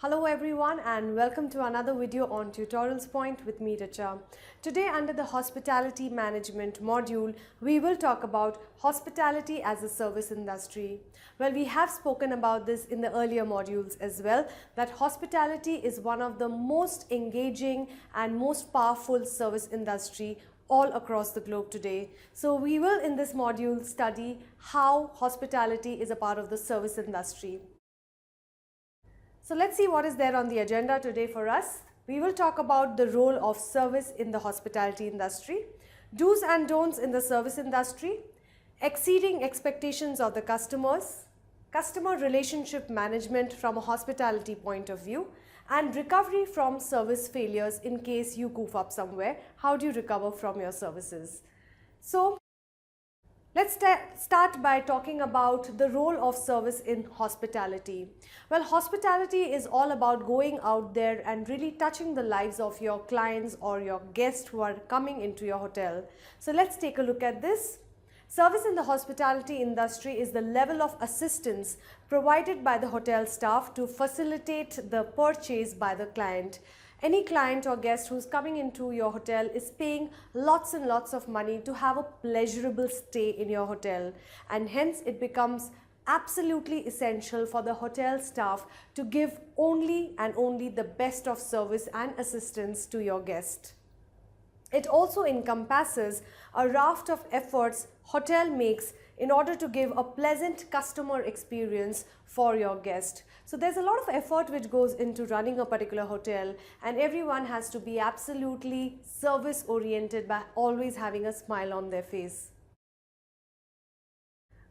Hello everyone and welcome to another video on Tutorials Point with me, Richa. Today under the Hospitality Management module, we will talk about hospitality as a service industry. Well, we have spoken about this in the earlier modules as well, that hospitality is one of the most engaging and most powerful service industry all across the globe today. So we will in this module study how hospitality is a part of the service industry. So let's see what is there on the agenda today for us. We will talk about the role of service in the hospitality industry, do's and don'ts in the service industry, exceeding expectations of the customers, customer relationship management from a hospitality point of view, and recovery from service failures in case you goof up somewhere. How do you recover from your services? So let's start by talking about the role of service in hospitality. Well, hospitality is all about going out there and really touching the lives of your clients or your guests who are coming into your hotel. So let's take a look at this. Service in the hospitality industry is the level of assistance provided by the hotel staff to facilitate the purchase by the client. Any client or guest who's coming into your hotel is paying lots and lots of money to have a pleasurable stay in your hotel, and hence it becomes absolutely essential for the hotel staff to give only and only the best of service and assistance to your guest. It also encompasses a raft of efforts hotel makes in order to give a pleasant customer experience for your guest. So there's a lot of effort which goes into running a particular hotel, and everyone has to be absolutely service oriented by always having a smile on their face.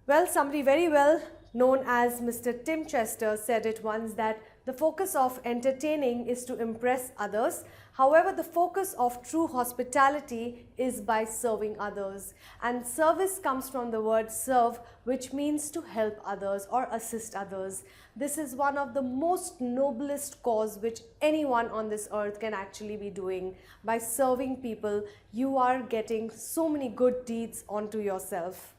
Well, somebody very well known as Mr. Tim Chester said it once that the focus of entertaining is to impress others. However, the focus of true hospitality is by serving others. And service comes from the word serve, which means to help others or assist others. This is one of the most noblest cause which anyone on this earth can actually be doing. By serving people, you are getting so many good deeds onto yourself.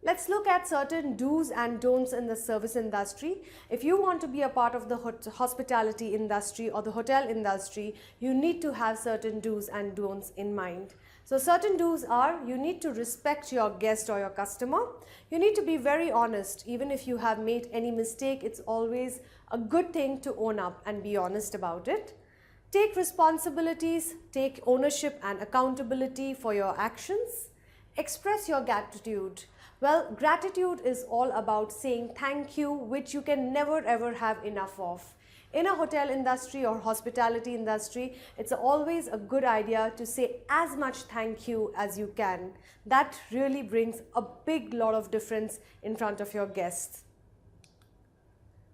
Let's look at certain do's and don'ts in the service industry. If you want to be a part of the hospitality industry or the hotel industry, you need to have certain do's and don'ts in mind. So certain do's are, you need to respect your guest or your customer. You need to be very honest. Even if you have made any mistake, it's always a good thing to own up and be honest about it. Take responsibilities, take ownership and accountability for your actions. Express your gratitude. Well, gratitude is all about saying thank you, which you can never ever have enough of. In a hotel industry or hospitality industry, it's always a good idea to say as much thank you as you can. That really brings a big lot of difference in front of your guests.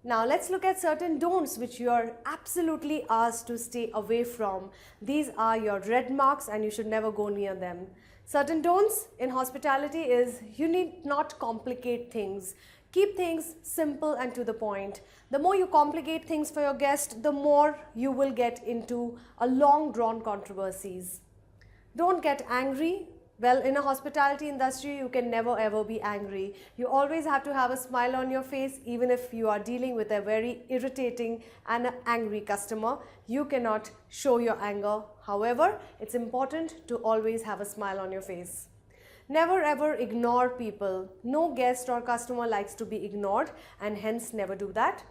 Now let's look at certain don'ts which you are absolutely asked to stay away from. These are your red marks and you should never go near them. Certain don'ts in hospitality is you need not complicate things. Keep things simple and to the point. The more you complicate things for your guest, the more you will get into a long drawn controversies. Don't get angry. Well, in a hospitality industry, you can never ever be angry. You always have to have a smile on your face, even if you are dealing with a very irritating and angry customer. You cannot show your anger. However, it's important to always have a smile on your face. Never ever ignore people. No guest or customer likes to be ignored, and hence never do that.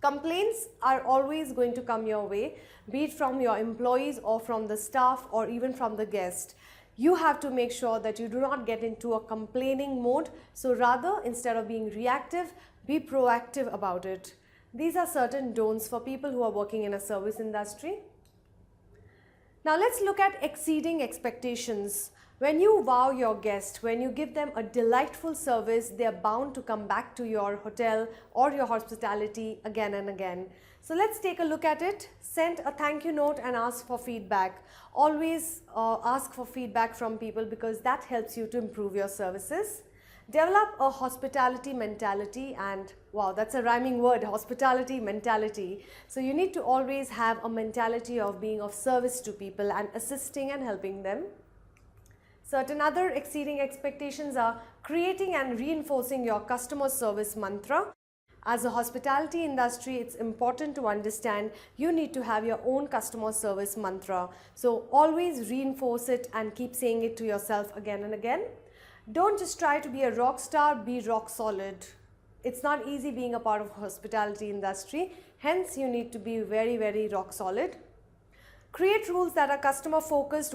Complaints are always going to come your way, be it from your employees or from the staff or even from the guest. You have to make sure that you do not get into a complaining mode. So rather, instead of being reactive, be proactive about it. These are certain don'ts for people who are working in a service industry. Now let's look at exceeding expectations. When you wow your guest, when you give them a delightful service, they are bound to come back to your hotel or your hospitality again and again. So let's take a look at it. Send a thank you note and ask for feedback. Always ask for feedback from people because that helps you to improve your services. Develop a hospitality mentality, and wow, that's a rhyming word, hospitality mentality. So you need to always have a mentality of being of service to people and assisting and helping them. Certain other exceeding expectations are creating and reinforcing your customer service mantra. As a hospitality industry, it's important to understand you need to have your own customer service mantra. So always reinforce it and keep saying it to yourself again and again. Don't just try to be a rock star, be rock solid. It's not easy being a part of hospitality industry. Hence, you need to be very, very rock solid. Create rules that are customer focused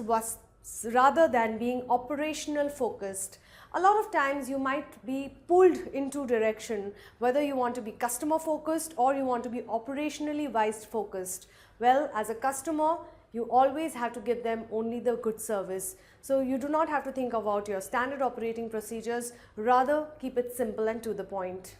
rather than being operational focused. A lot of times you might be pulled into direction, whether you want to be customer focused or you want to be operationally wise focused. Well, as a customer, you always have to give them only the good service. So you do not have to think about your standard operating procedures, rather keep it simple and to the point.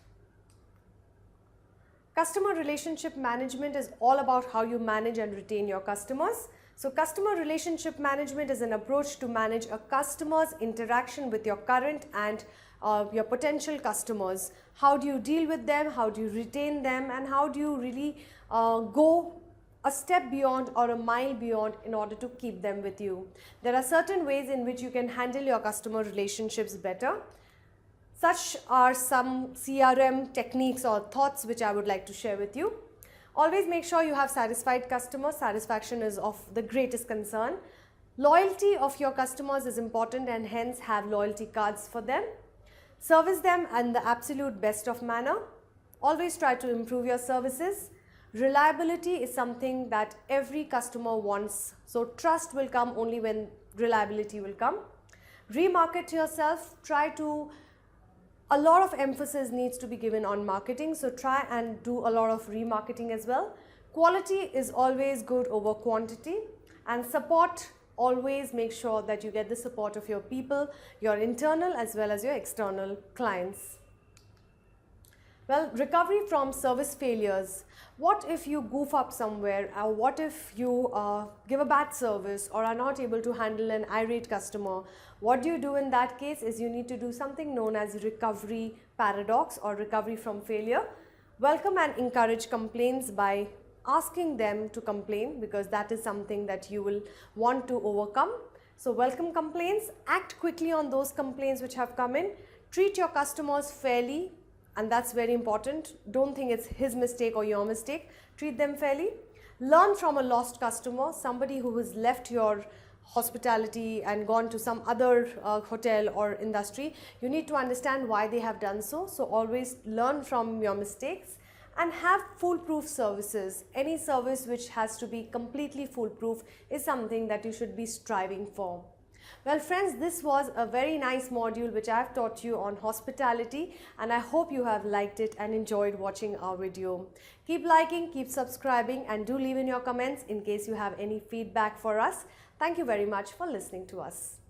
Customer relationship management is all about how you manage and retain your customers. So customer relationship management is an approach to manage a customer's interaction with your current and your potential customers. How do you deal with them, how do you retain them, and how do you really go a step beyond or a mile beyond in order to keep them with you. There are certain ways in which you can handle your customer relationships better. Such are some CRM techniques or thoughts which I would like to share with you. Always make sure you have satisfied customers. Satisfaction is of the greatest concern. Loyalty of your customers is important and hence have loyalty cards for them. Service them in the absolute best of manner. Always try to improve your services. Reliability is something that every customer wants. So trust will come only when reliability will come. Remarket yourself. A lot of emphasis needs to be given on marketing, so try and do a lot of remarketing as well. Quality is always good over quantity, and support, always make sure that you get the support of your people, your internal as well as your external clients. Well, recovery from service failures. What if you goof up somewhere, or what if you give a bad service or are not able to handle an irate customer? What do you do in that case is you need to do something known as recovery paradox or recovery from failure. Welcome and encourage complaints by asking them to complain, because that is something that you will want to overcome. So welcome complaints, act quickly on those complaints which have come in, treat your customers fairly. And that's very important. Don't think it's his mistake or your mistake. Treat them fairly. Learn from a lost customer, somebody who has left your hospitality and gone to some other hotel or industry. You need to understand why they have done so. So always learn from your mistakes and have foolproof services. Any service which has to be completely foolproof is something that you should be striving for. Well friends, this was a very nice module which I have taught you on hospitality, and I hope you have liked it and enjoyed watching our video. Keep liking, keep subscribing, and do leave in your comments in case you have any feedback for us. Thank you very much for listening to us.